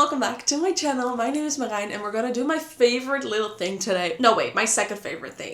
welcome back to my channel. My name is Marijn and we're gonna do my favorite little thing today. No wait, my second favorite thing.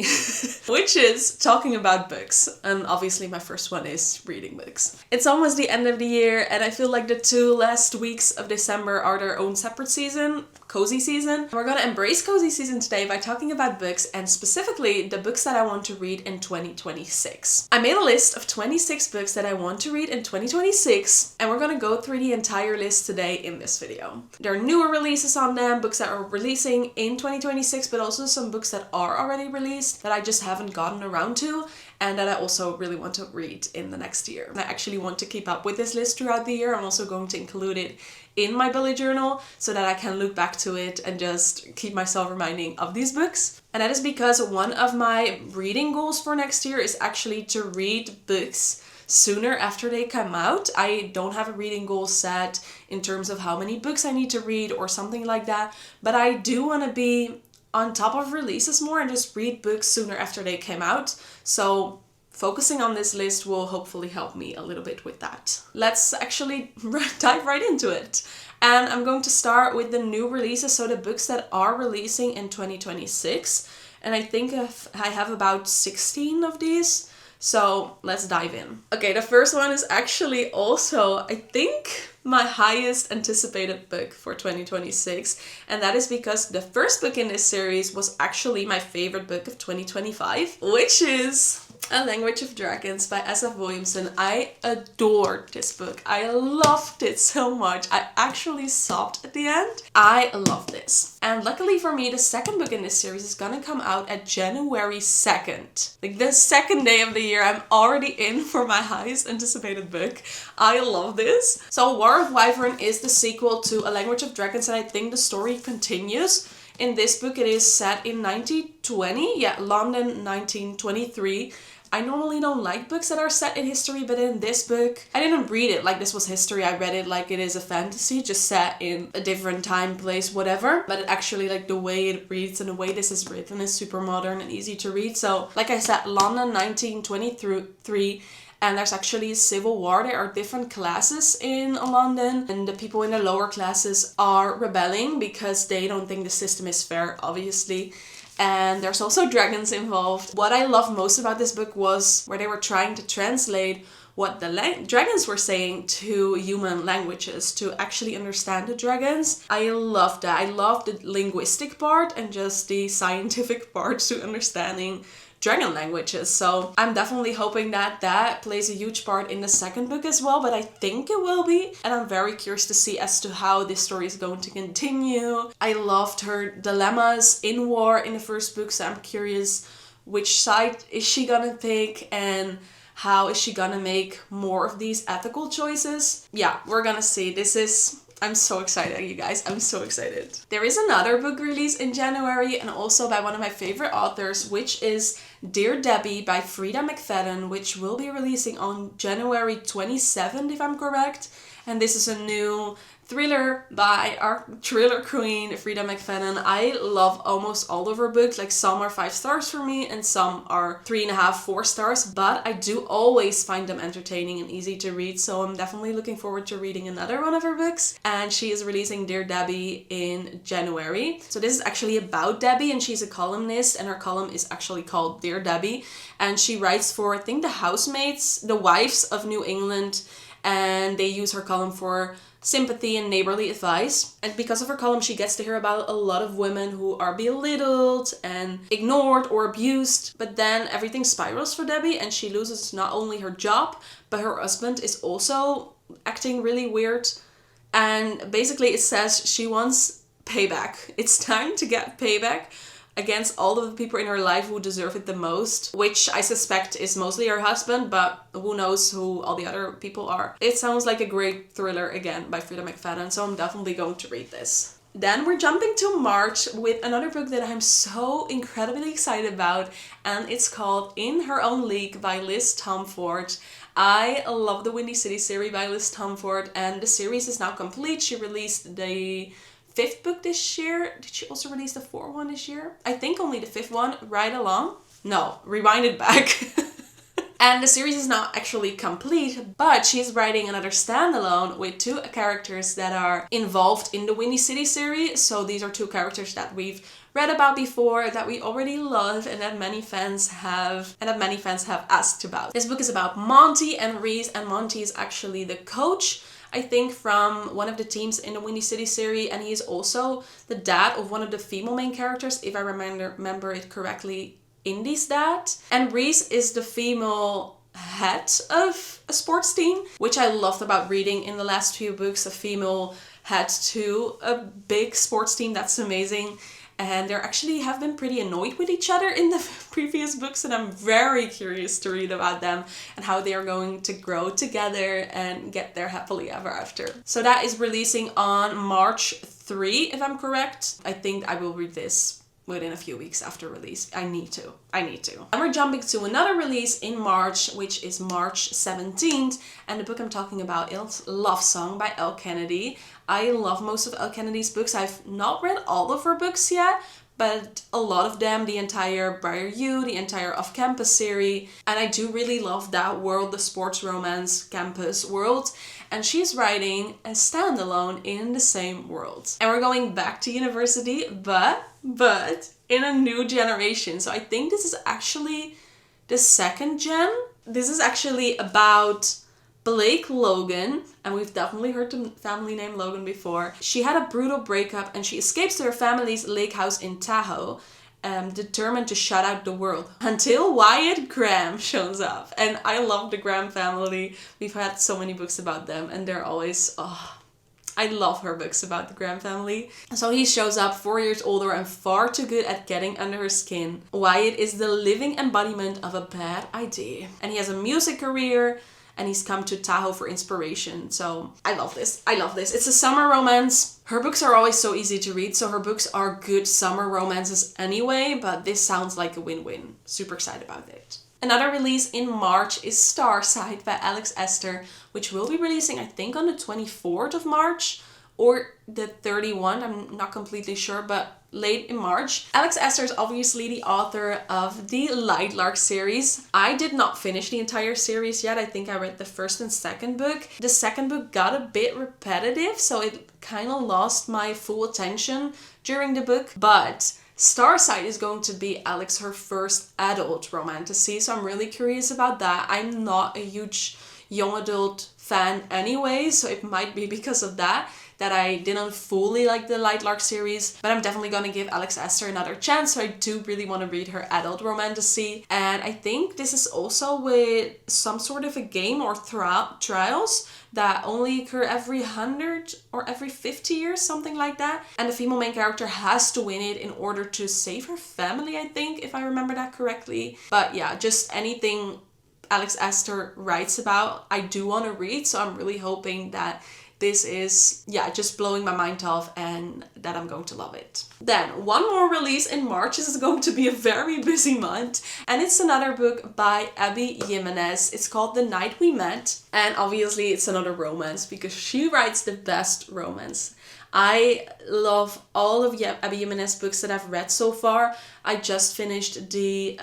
Which is talking about books. And obviously my first one is reading books. It's almost the end of the year and I feel like the 2 last weeks of December are their own separate season. Cozy season. We're gonna embrace cozy season today by talking about books and specifically the books that I want to read in 2026. I made a list of 26 books that I want to read in 2026 and we're gonna go through the entire list today in this video. There are newer releases on them, books that are releasing in 2026, but also some books that are already released that I just haven't gotten around to and that I also really want to read in the next year. I actually want to keep up with this list throughout the year. I'm also going to include it in my bullet journal so that I can look back to it and just keep myself reminding of these books. And that is because one of my reading goals for next year is actually to read books sooner after they come out. I don't have a reading goal set in terms of how many books I need to read or something like that, but I do want to be on top of releases more and just read books sooner after they came out. So focusing on this list will hopefully help me a little bit with that. Let's actually dive right into it. And I'm going to start with the new releases, so the books that are releasing in 2026. And I think I have about 16 of these. So let's dive in. Okay, the first one is actually also, I think, my highest anticipated book for 2026. And that is because the first book in this series was actually my favorite book of 2025, which is A Language of Dragons by S.F. Williamson. I adored this book. I loved it so much. I actually sobbed at the end. I love this. And luckily for me, the second book in this series is gonna come out at January 2nd. Like the second day of the year, I'm already in for my highest anticipated book. I love this. So War of Wyvern is the sequel to A Language of Dragons and I think the story continues. In this book, it is set in 1920. Yeah, London 1923. I normally don't like books that are set in history, but in this book, I didn't read it like this was history. I read it like it is a fantasy, just set in a different time, place, whatever. But it actually, like the way it reads and the way this is written is super modern and easy to read. So, like I said, London 1923. And there's actually a civil war. There are different classes in London. And the people in the lower classes are rebelling because they don't think the system is fair, obviously. And there's also dragons involved. What I love most about this book was where they were trying to translate what the dragons were saying to human languages to actually understand the dragons. I love that. I love the linguistic part and just the scientific part to understanding dragon languages. So I'm definitely hoping that that plays a huge part in the second book as well, but I think it will be. And I'm very curious to see as to how this story is going to continue. I loved her dilemmas in war in the first book, so I'm curious which side is she gonna pick and how is she gonna make more of these ethical choices. Yeah, we're gonna see. I'm so excited, you guys. I'm so excited. There is another book release in January and also by one of my favorite authors, which is Dear Debbie by Frida McFadden, which will be releasing on January 27th, if I'm correct. And this is a new thriller by our thriller queen, Frida McFadden. I love almost all of her books. Like some are 5 stars for me and some are 3.5, 4 stars. But I do always find them entertaining and easy to read. So I'm definitely looking forward to reading another one of her books. And she is releasing Dear Debbie in January. So this is actually about Debbie and she's a columnist and her column is actually called Dear Debbie. And she writes for, I think, the housemates, the wives of New England. And they use her column for sympathy and neighborly advice. And because of her column, she gets to hear about a lot of women who are belittled and ignored or abused. But then everything spirals for Debbie and she loses not only her job, but her husband is also acting really weird. And basically it says she wants payback. It's time to get payback against all of the people in her life who deserve it the most, which I suspect is mostly her husband, but who knows who all the other people are. It sounds like a great thriller again by Frida McFadden, so I'm definitely going to read this. Then we're jumping to March with another book that I'm so incredibly excited about, and it's called In Her Own League by Liz Tomford. I love the Windy City series by Liz Tomford, and the series is now complete. She released the 5th book this year. Did she also release the 4th one this year? I think only the 5th one. Right along. No, rewind it back. And the series is not actually complete, but she's writing another standalone with 2 characters that are involved in the Windy City series. So these are 2 characters that we've read about before, that we already love, and that many fans have asked about. This book is about Monty and Reese, and Monty is actually the coach, I think, from one of the teams in the Windy City series, and he is also the dad of one of the female main characters, if I remember it correctly, Indy's dad. And Reese is the female head of a sports team, which I loved about reading in the last few books, a female head to a big sports team. That's amazing. And they actually have been pretty annoyed with each other in the previous books, and I'm very curious to read about them and how they are going to grow together and get there happily ever after. So that is releasing on March 3, if I'm correct. I think I will read this within a few weeks after release. I need to. And we're jumping to another release in March, which is March 17th. And the book I'm talking about is Love Song by Elle Kennedy. I love most of Elle Kennedy's books. I've not read all of her books yet, but a lot of them, the entire Briar U, the entire Off Campus series. And I do really love that world, the sports romance campus world. And she's writing a standalone in the same world. And we're going back to university, but in a new generation. So I think this is actually the 2nd gen. This is actually about Blake Logan, and we've definitely heard the family name Logan before. She had a brutal breakup and she escapes to her family's lake house in Tahoe, determined to shut out the world until Wyatt Graham shows up. And I love the Graham family. We've had so many books about them, and they're always, I love her books about the Graham family. So he shows up 4 years older and far too good at getting under her skin. Wyatt is the living embodiment of a bad idea, and he has a music career, and he's come to Tahoe for inspiration. So I love this. It's a summer romance. Her books are always so easy to read, so her books are good summer romances anyway, but this sounds like a win-win. Super excited about it. Another release in March is Starside by Alex Esther, which will be releasing, I think, on the 24th of March or the 31st. I'm not completely sure, but late in March. Alex Esther is obviously the author of the Light Lark series. I did not finish the entire series yet. I think I read the 1st and 2nd book. The 2nd book got a bit repetitive, so it kind of lost my full attention during the book. But Starside is going to be her first adult romantasy, so I'm really curious about that. I'm not a huge young adult fan anyway, so it might be because of that I didn't fully like the Light Lark series, but I'm definitely going to give Alex Esther another chance, so I do really want to read her adult romantasy. And I think this is also with some sort of a game or trials that only occur every 100 or every 50 years, something like that. And the female main character has to win it in order to save her family, I think, if I remember that correctly. But yeah, just anything Alex Esther writes about, I do want to read, so I'm really hoping that this is, just blowing my mind off and that I'm going to love it. Then, one more release in March. This is going to be a very busy month. And it's another book by Abby Jimenez. It's called The Night We Met. And obviously it's another romance because she writes the best romance. I love all of Abby Jimenez books that I've read so far. I just finished the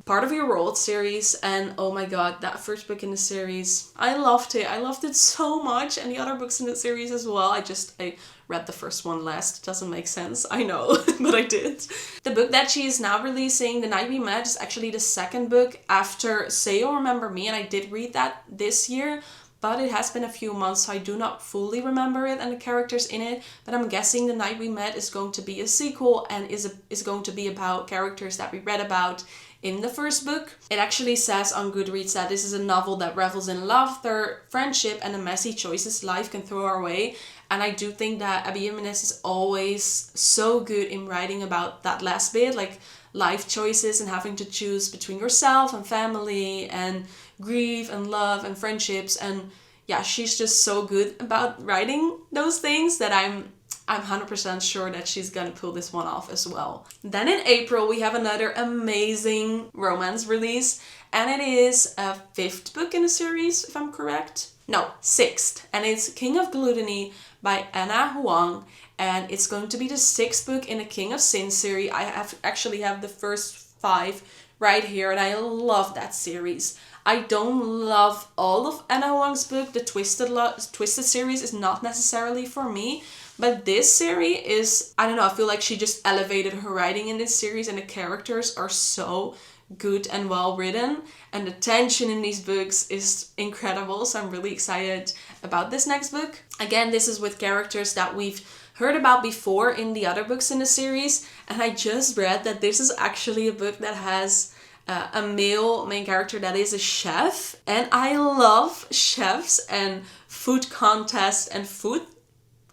Part of Your World series, and oh my god, that first book in the series, I loved it. I loved it so much, and the other books in the series as well. I read the first one last. It doesn't make sense, I know, but I did. The book that she is now releasing, The Night We Met, is actually the 2nd book after Say You'll Remember Me, and I did read that this year. But it has been a few months, so I do not fully remember it and the characters in it. But I'm guessing The Night We Met is going to be a sequel and is going to be about characters that we read about in the first book. It actually says on Goodreads that this is a novel that revels in laughter, friendship, and the messy choices life can throw our way. And I do think that Abby Jimenez is always so good in writing about that last bit, like life choices and having to choose between yourself and family and grief and love and friendships. And yeah, she's just so good about writing those things that I'm 100% sure that she's gonna pull this one off as well. Then in April, we have another amazing romance release, and it is a 5th book in the series, if I'm correct. No, 6th, and it's King of Gluttony by Anna Huang, and it's going to be the 6th book in the King of Sin series. I actually have the first 5 right here, and I love that series. I don't love all of Anna Huang's book. The Twisted series is not necessarily for me. But this series is, I don't know, I feel like she just elevated her writing in this series, and the characters are so good and well written, and the tension in these books is incredible. So I'm really excited about this next book. Again, this is with characters that we've heard about before in the other books in the series, and I just read that this is actually a book that has a male main character that is a chef, and I love chefs and food contests and food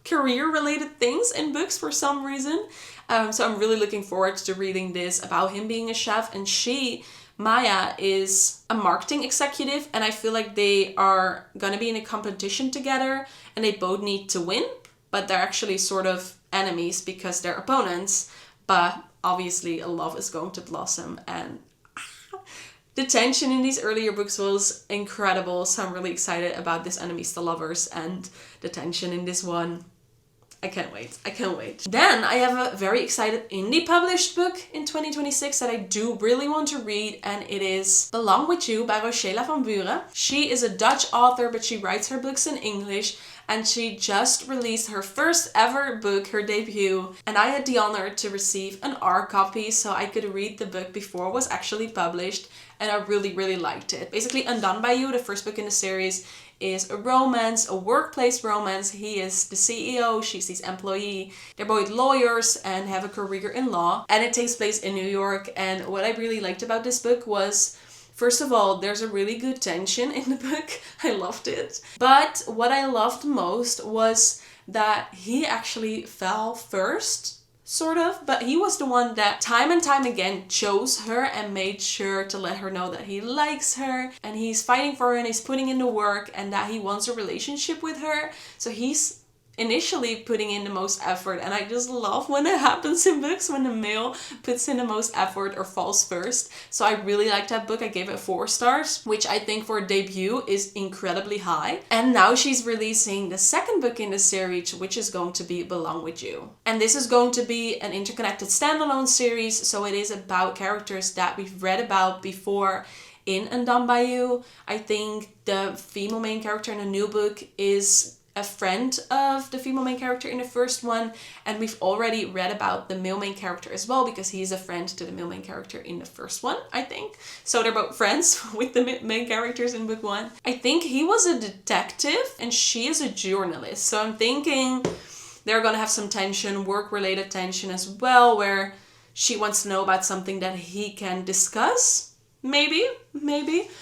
career related things in books for some reason. So I'm really looking forward to reading this about him being a chef, and Maya, is a marketing executive, and I feel like they are gonna be in a competition together and they both need to win, but they're actually sort of enemies because they're opponents, but obviously a love is going to blossom, and the tension in these earlier books was incredible. So I'm really excited about this enemies to lovers and the tension in this one. I can't wait. Then I have a very excited indie published book in 2026 that I do really want to read, and it is Belong With You by Rochela van Buren. She is a Dutch author, but she writes her books in English, and she just released her first ever book, her debut, and I had the honor to receive an R copy so I could read the book before it was actually published, and I really, really liked it. Basically, Undone by You, the first book in the series, is a romance, a workplace romance. He is the CEO, she's his employee. They're both lawyers and have a career in law, and it takes place in New York. And what I really liked about this book was, first of all, there's a really good tension in the book. I loved it. But what I loved most was that he actually fell first, sort of, but he was the one that time and time again chose her and made sure to let her know that he likes her and he's fighting for her and he's putting in the work and that he wants a relationship with her. So he's initially putting in the most effort, and I just love when it happens in books, when the male puts in the most effort or falls first. So I really liked that book. I gave it 4 stars, which I think for a debut is incredibly high. And now she's releasing the second book in the series, which is going to be Belong With You. And this is going to be an interconnected standalone series, so it is about characters that we've read about before in Undone by You. I think the female main character in the new book is a friend of the female main character in the first one, and we've already read about the male main character as well because he is a friend to the male main character in the first one, I think. So they're both friends with the main characters in book 1. I think he was a detective and she is a journalist, so I'm thinking they're gonna have some tension, work-related tension as well, where she wants to know about something that he can discuss. Maybe.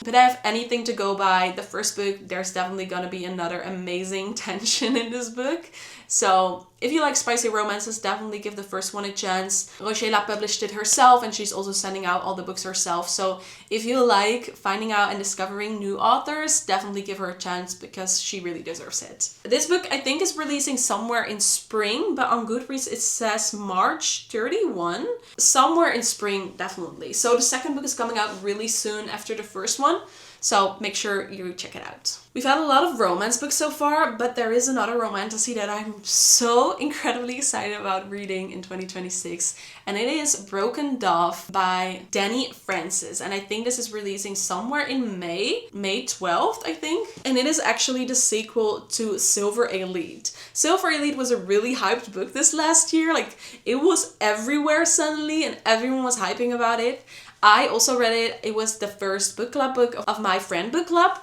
But I have anything to go by the first book, there's definitely gonna be another amazing tension in this book. So if you like spicy romances, definitely give the first one a chance. Rochela published it herself, and she's also sending out all the books herself. So if you like finding out and discovering new authors, definitely give her a chance because she really deserves it. This book I think is releasing somewhere in spring, but on Goodreads it says March 31. Somewhere in spring, definitely. So the second book is coming out really soon after the first one. So make sure you check it out. We've had a lot of romance books so far, but there is another romantasy that I'm so incredibly excited about reading in 2026. And it is Broken Dove by Danny Francis. And I think this is releasing somewhere in May 12th, I think. And it is actually the sequel to Silver Elite. Silver Elite was a really hyped book this last year. Like, it was everywhere suddenly and everyone was hyping about it. I also read it. It was the first book club book of my friend book club,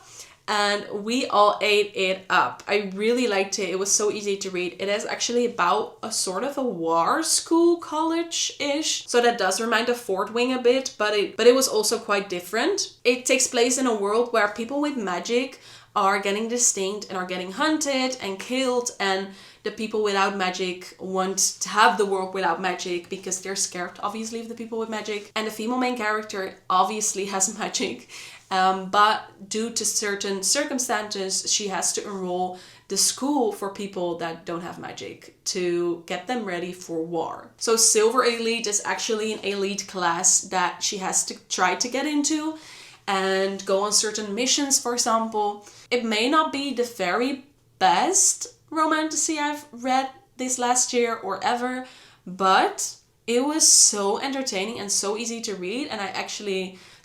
and we all ate it up. I really liked it. It was so easy to read. It is actually about a sort of a war school college-ish. So that does remind of Fort Wing a bit, but it was also quite different. It takes place in a world where people with magic are getting distinct and are getting hunted and killed, and the people without magic want to have the world without magic because they're scared, obviously, of the people with magic. And the female main character obviously has magic, but due to certain circumstances, she has to enroll the school for people that don't have magic to get them ready for war. So Silver Elite is actually an elite class that she has to try to get into and go on certain missions, for example. It may not be the very best romantasy I've read this last year or ever, but it was so entertaining and so easy to read, and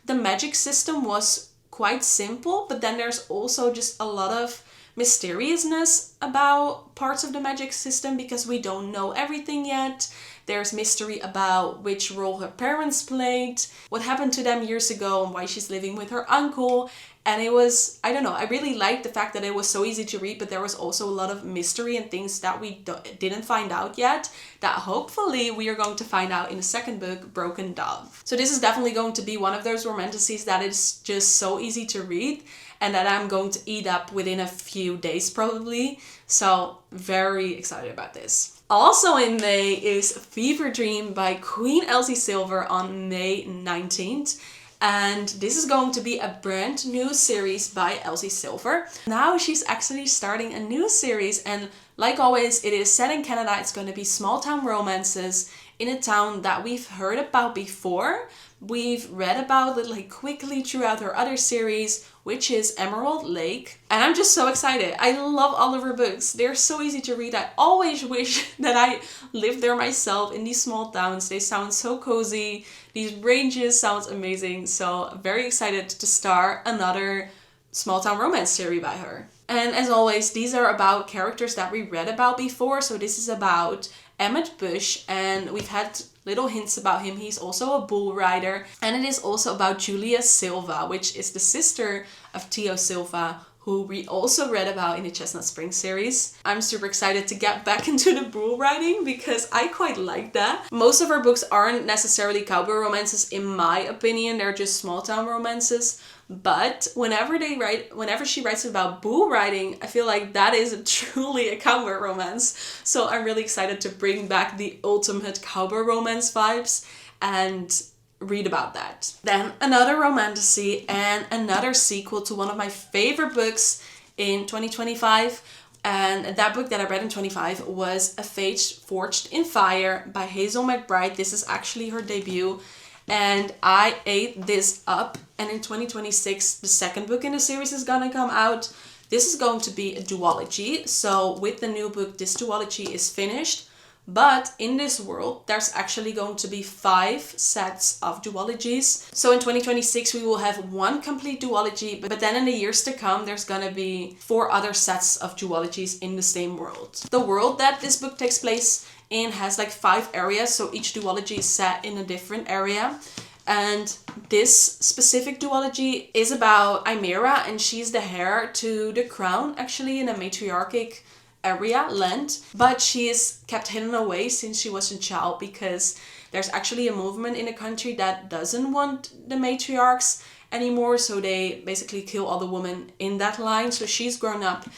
the magic system was quite simple, but then there's also just a lot of mysteriousness about parts of the magic system because we don't know everything yet. There's mystery about which role her parents played, what happened to them years ago, and why she's living with her uncle. And it was, I don't know, I really liked the fact that it was so easy to read, but there was also a lot of mystery and things that we didn't find out yet that hopefully we are going to find out in the second book, Broken Dove. So this is definitely going to be one of those romanticities that is just so easy to read and that I'm going to eat up within a few days probably. So very excited about this. Also in May is Fever Dream by Queen Elsie Silver on May 19th. And this is going to be a brand new series by Elsie Silver. Now she's actually starting a new series, and like always, it is set in Canada. It's going to be small town romances in a town that we've heard about before. We've read about it like quickly throughout her other series, which is Emerald Lake. And I'm just so excited. I love all of her books. They're so easy to read. I always wish that I lived there myself in these small towns. They sound so cozy. These ranges sounds amazing. So very excited to start another small town romance series by her. And as always, these are about characters that we read about before. So this is about Emmett Bush, and we've had little hints about him. He's also a bull rider. And it is also about Julia Silva, which is the sister of Theo Silva, who we also read about in the Chestnut Springs series. I'm super excited to get back into the bull riding because I quite like that. Most of her books aren't necessarily cowboy romances in my opinion, they're just small town romances. But whenever she writes about bull riding, I feel like that is truly a cowboy romance. So I'm really excited to bring back the ultimate cowboy romance vibes and read about that. Then another romantasy and another sequel to one of my favorite books in 2025. And that book that I read in 2025 was A Fate Forged in Fire by Hazel McBride. This is actually her debut. And I ate this up. And in 2026, the second book in the series is gonna come out. This is going to be a duology. So with the new book, this duology is finished. But in this world, there's actually going to be 5 sets of duologies. So in 2026, we will have 1 complete duology. But then in the years to come, there's going to be 4 other sets of duologies in the same world. The world that this book takes place in has like 5 areas. So each duology is set in a different area. And this specific duology is about Ymera, and she's the heir to the crown, actually, in a matriarchic land, but she is kept hidden away since she was a child because there's actually a movement in the country that doesn't want the matriarchs anymore, so they basically kill all the women in that line. So she's grown up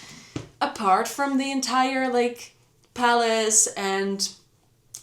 apart from the entire like palace and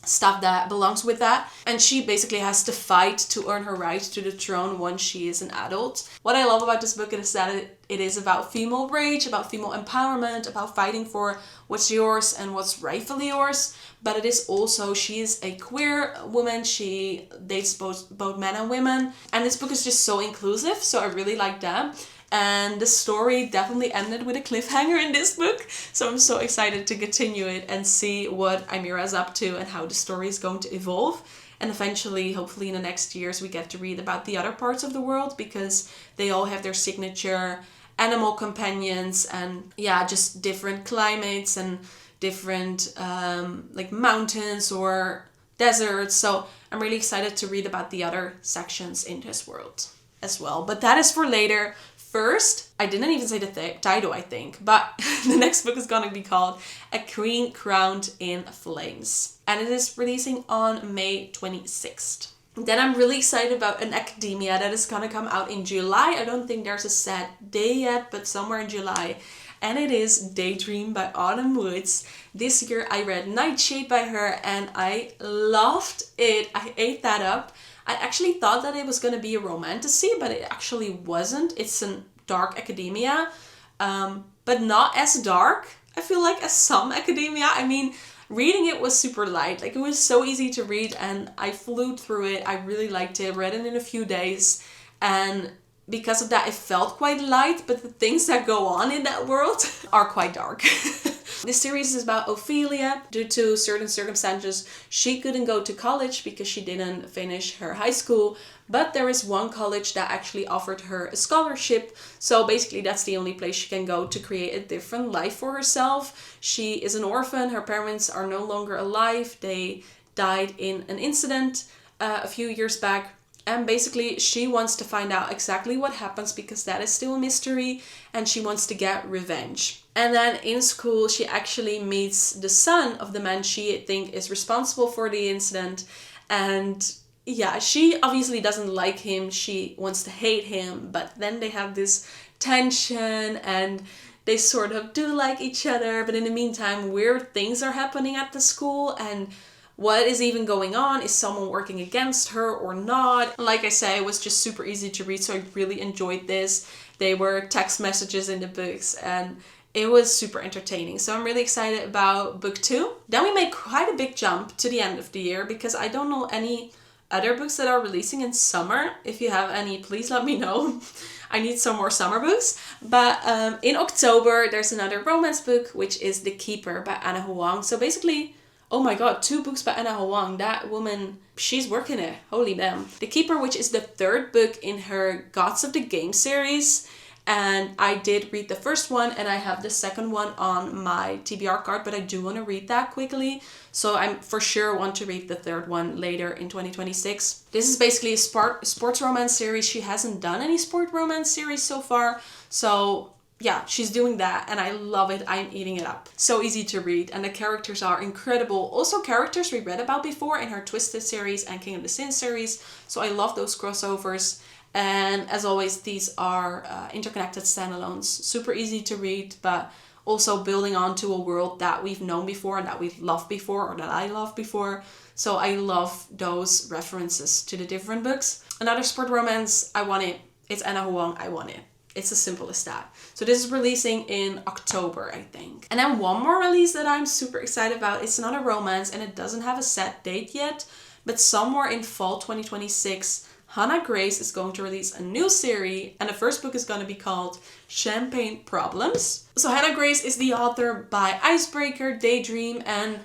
stuff that belongs with that, and she basically has to fight to earn her right to the throne once she is an adult. What I love about this book is that it is about female rage, about female empowerment, about fighting for what's yours and what's rightfully yours, but it is also, she is a queer woman, she dates both men and women, and this book is just so inclusive, so I really like that. And the story definitely ended with a cliffhanger in this book. So I'm so excited to continue it and see what Ymera is up to and how the story is going to evolve. And eventually, hopefully in the next years, we get to read about the other parts of the world because they all have their signature animal companions and yeah, just different climates and different like mountains or deserts. So I'm really excited to read about the other sections in this world as well. But that is for later. First, I didn't even say the title, I think, but the next book is going to be called A Queen Crowned in Flames. And it is releasing on May 26th. Then I'm really excited about an academia that is going to come out in July. I don't think there's a set day yet, but somewhere in July. And it is Daydream by Autumn Woods. This year I read Nightshade by her and I loved it. I ate that up. I actually thought that it was going to be a romantasy, but it actually wasn't. It's a dark academia, but not as dark, I feel like, as some academia. I mean, reading it was super light. Like, it was so easy to read and I flew through it. I really liked it. Read it in a few days. And because of that, it felt quite light, but the things that go on in that world are quite dark. This series is about Ophelia. Due to certain circumstances, she couldn't go to college because she didn't finish her high school. But there is one college that actually offered her a scholarship. So basically that's the only place she can go to create a different life for herself. She is an orphan. Her parents are no longer alive. They died in an incident a few years back. And basically she wants to find out exactly what happens because that is still a mystery, and she wants to get revenge. And then in school she actually meets the son of the man she thinks is responsible for the incident. And yeah, she obviously doesn't like him. She wants to hate him, but then they have this tension and they sort of do like each other. But in the meantime, weird things are happening at the school, and what is even going on? Is someone working against her or not? Like I say, it was just super easy to read, so I really enjoyed this. They were text messages in the books, and it was super entertaining. So I'm really excited about book 2. Then we make quite a big jump to the end of the year, because I don't know any other books that are releasing in summer. If you have any, please let me know. I need some more summer books. But in October, there's another romance book, which is The Keeper by Anna Huang. So basically, oh my god, 2 books by Anna Huang. That woman, she's working it. Holy damn. The Keeper, which is the 3rd book in her Gods of the Game series. And I did read the first one, and I have the second one on my TBR card, but I do want to read that quickly. So I for sure want to read the 3rd one later in 2026. This is basically a sports romance series. She hasn't done any sport romance series so far. So yeah, she's doing that, and I love it. I'm eating it up. So easy to read, and the characters are incredible. Also characters we read about before in her Twisted series and King of the Sin series. So I love those crossovers. And as always, these are interconnected standalones. Super easy to read, but also building onto a world that we've known before and that we've loved before, or that I loved before. So I love those references to the different books. Another sport romance, I want it. It's Anna Huang, I want it. It's as simple as that. So this is releasing in October, I think. And then one more release that I'm super excited about. It's not a romance, and it doesn't have a set date yet. But somewhere in fall 2026, Hannah Grace is going to release a new series. And the first book is going to be called Champagne Problems. So Hannah Grace is the author by Icebreaker, Daydream, and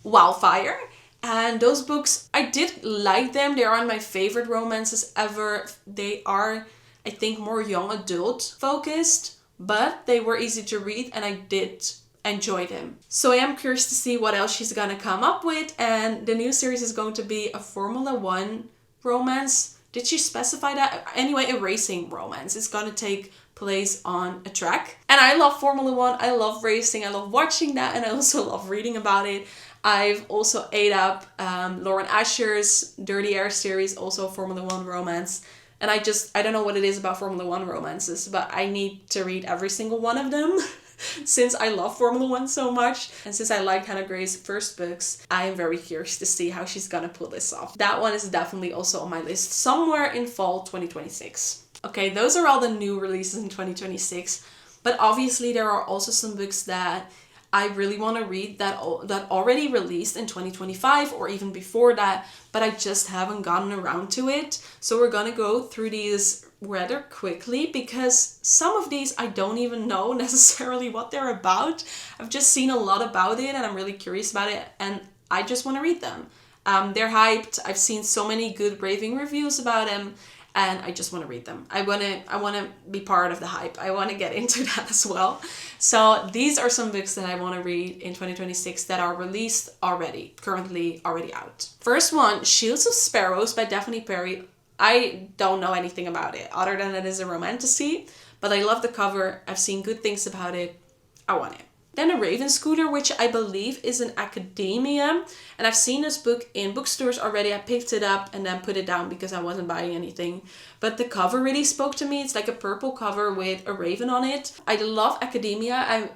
Wildfire. And those books, I did like them. They aren't my favorite romances ever. They are, I think, more young adult focused, but they were easy to read, and I did enjoy them. So I am curious to see what else she's gonna come up with. And the new series is going to be a Formula One romance. Did she specify that? Anyway, a racing romance. It's gonna take place on a track. And I love Formula One. I love racing. I love watching that, and I also love reading about it. I've also ate up Lauren Asher's Dirty Air series, also Formula One romance. And I don't know what it is about Formula One romances, but I need to read every single one of them since I love Formula One so much. And since I liked Hannah Grace's first books, I am very curious to see how she's gonna pull this off. That one is definitely also on my list somewhere in fall 2026. Okay, those are all the new releases in 2026. But obviously there are also some books that I really want to read that already released in 2025 or even before that, but I just haven't gotten around to it. So we're gonna go through these rather quickly, because some of these I don't even know necessarily what they're about. I've just seen a lot about it and I'm really curious about it, and I just want to read them. They're hyped. I've seen so many good raving reviews about them, and I just want to read them. I want to be part of the hype. I want to get into that as well. So these are some books that I want to read in 2026 that are released already, currently already out. First one, Shields of Sparrows by Daphne Perry. I don't know anything about it other than it is a romantasy, but I love the cover. I've seen good things about it. I want it. Then A Raven Scooter, which I believe is an academia. And I've seen this book in bookstores already. I picked it up and then put it down because I wasn't buying anything. But the cover really spoke to me. It's like a purple cover with a raven on it. I love academia.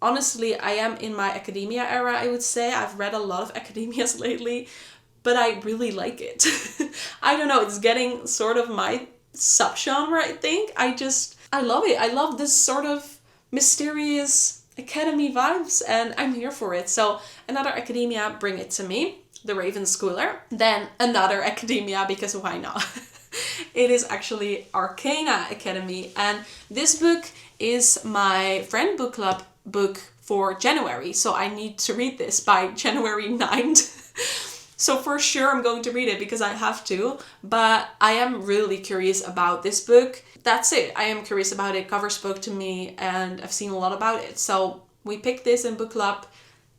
Honestly, I am in my academia era, I would say. I've read a lot of academias lately, but I really like it. I don't know, it's getting sort of my subgenre, I think. I love it. I love this sort of mysterious academy vibes, and I'm here for it. So another academia, bring it to me. The Raven Schooler. Then another academia, because why not? It is actually Arcana Academy, and this book is my friend book club book for January. So I need to read this by January 9th. So for sure I'm going to read it because I have to. But I am really curious about this book. That's it. I am curious about it. Cover spoke to me and I've seen a lot about it. So we picked this in book club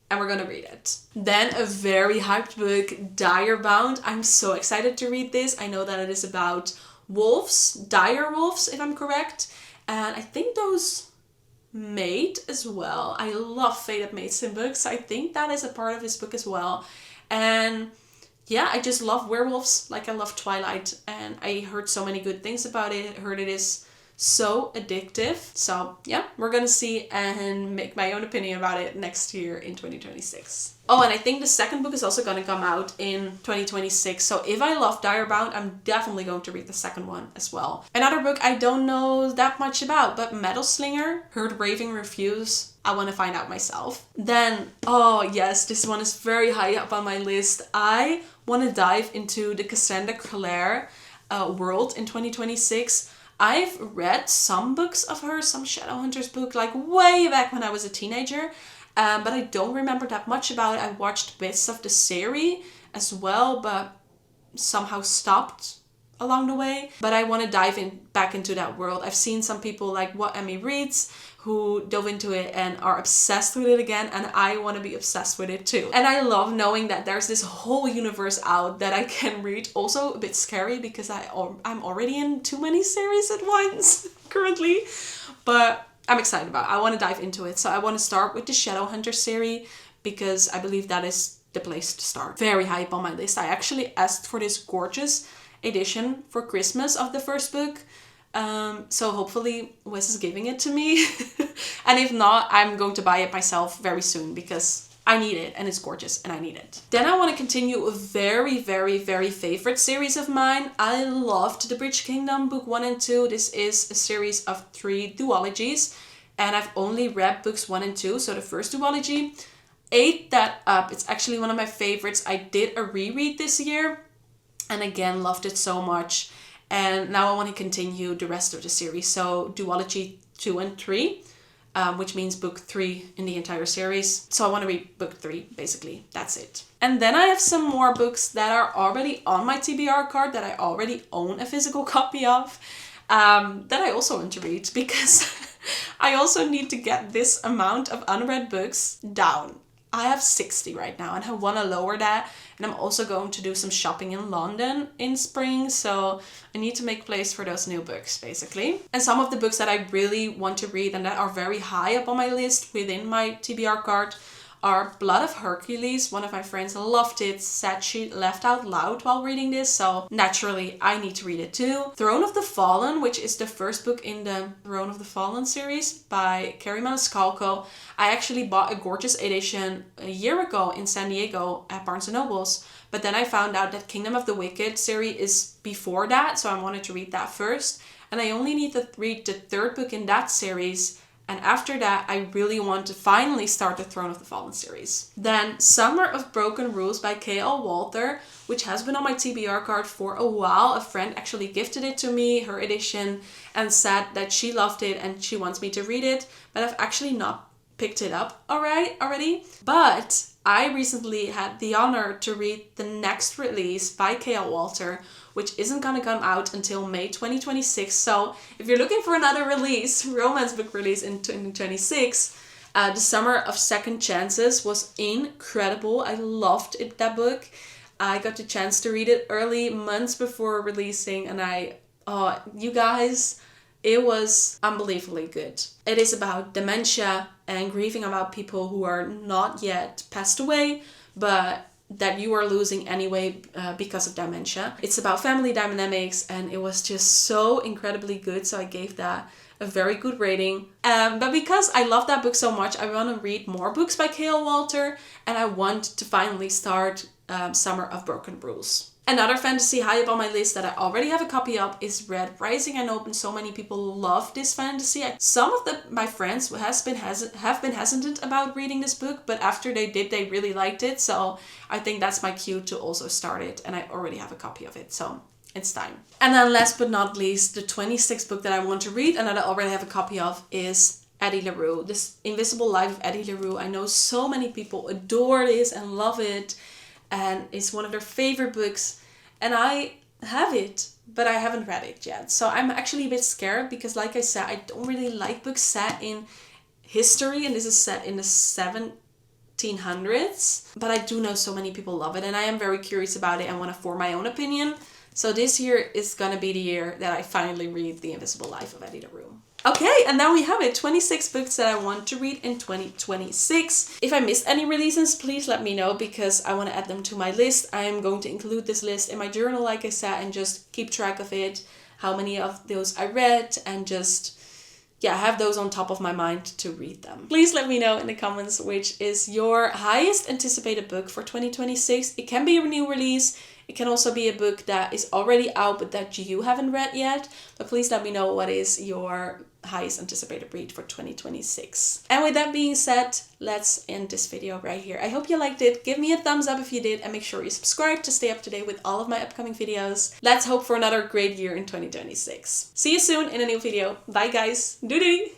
and we're gonna read it. Then a very hyped book, Dire Bound. I'm so excited to read this. I know that it is about wolves, dire wolves, if I'm correct. And I think those mate as well. I love fated mates in books. I think that is a part of this book as well. And yeah, I just love werewolves like I love Twilight. And I heard so many good things about it. I heard it is so addictive. So yeah, we're gonna see and make my own opinion about it next year in 2026. Oh, and I think the second book is also gonna come out in 2026. So if I love Dire Bound, I'm definitely going to read the second one as well. Another book I don't know that much about, but Metal Slinger, heard raving reviews. I want to find out myself. Then, oh yes, this one is very high up on my list. I want to dive into the Cassandra Clare world in 2026. I've read some books of her, some Shadowhunters book, like way back when I was a teenager, but I don't remember that much about it. I watched bits of the series as well, but somehow stopped along the way. But I want to dive back into that world. I've seen some people like What Emmy Reads who dove into it and are obsessed with it again, and I want to be obsessed with it too. And I love knowing that there's this whole universe out that I can read. Also a bit scary because I'm already in too many series at once currently, but I'm excited about it. I want to dive into it. So I want to start with the Shadowhunter series because I believe that is the place to start. Very high up on my list. I actually asked for this gorgeous edition for Christmas of the first book. So hopefully Wes is giving it to me. And if not, I'm going to buy it myself very soon because I need it and it's gorgeous and I need it. Then I want to continue a very, very, very favorite series of mine. I loved The Bridge Kingdom book 1 and 2. This is a series of 3 duologies and I've only read books 1 and 2. So the first duology, ate that up. It's actually one of my favorites. I did a reread this year and again loved it so much. And now I want to continue the rest of the series. So duology 2 and 3, which means book 3 in the entire series. So I want to read book 3, basically. That's it. And then I have some more books that are already on my TBR card that I already own a physical copy of, that I also want to read because I also need to get this amount of unread books down. I have 60 right now and I want to lower that. And I'm also going to do some shopping in London in spring. So I need to make place for those new books, basically. And some of the books that I really want to read and that are very high up on my list within my TBR card are Blood of Hercules. One of my friends loved it, said she laughed out loud while reading this, so naturally I need to read it too. Throne of the Fallen, which is the first book in the Throne of the Fallen series by Carrie Maniscalco. I actually bought a gorgeous edition a year ago in San Diego at Barnes & Noble's, but then I found out that Kingdom of the Wicked series is before that, so I wanted to read that first. And I only need to read the third book in that series. And after that, I really want to finally start the Throne of the Fallen series. Then Summer of Broken Rules by K.L. Walter, which has been on my TBR card for a while. A friend actually gifted it to me, her edition, and said that she loved it and she wants me to read it. But I've actually not picked it up already. But I recently had the honor to read the next release by K.L. Walter, which isn't gonna come out until May 2026. So if you're looking for another release, romance book release in 2026, The Summer of Second Chances was incredible. I loved it, that book. I got the chance to read it early, months before releasing, and you guys, it was unbelievably good. It is about dementia and grieving about people who are not yet passed away, but that you are losing anyway because of dementia. It's about family dynamics and it was just so incredibly good. So I gave that a very good rating. But because I love that book so much, I want to read more books by K.L. Walter and I want to finally start Summer of Broken Rules. Another fantasy high up on my list that I already have a copy of is Red Rising. I know so many people love this fantasy. Some of my friends have been hesitant about reading this book, but after they did, they really liked it. So I think that's my cue to also start it, and I already have a copy of it, so it's time. And then last but not least, the 26th book that I want to read and that I already have a copy of is Eddie LaRue, this Invisible Life of Eddie LaRue. I know so many people adore this and love it, and it's one of their favorite books, and I have it, but I haven't read it yet. So I'm actually a bit scared because, like I said, I don't really like books set in history, and this is set in the 1700s. But I do know so many people love it, and I am very curious about it and want to form my own opinion. So this year is gonna be the year that I finally read The Invisible Life of Eddie LaRue. Okay, and now we have it. 26 books that I want to read in 2026. If I missed any releases, please let me know because I want to add them to my list. I am going to include this list in my journal, like I said, and just keep track of it, how many of those I read, and just, yeah, have those on top of my mind to read them. Please let me know in the comments which is your highest anticipated book for 2026. It can be a new release. It can also be a book that is already out but that you haven't read yet. But please let me know what is your highest anticipated read for 2026. And with that being said, let's end this video right here. I hope you liked it. Give me a thumbs up if you did, and make sure you subscribe to stay up to date with all of my upcoming videos. Let's hope for another great year in 2026. See you soon in a new video. Bye guys. Doei doei!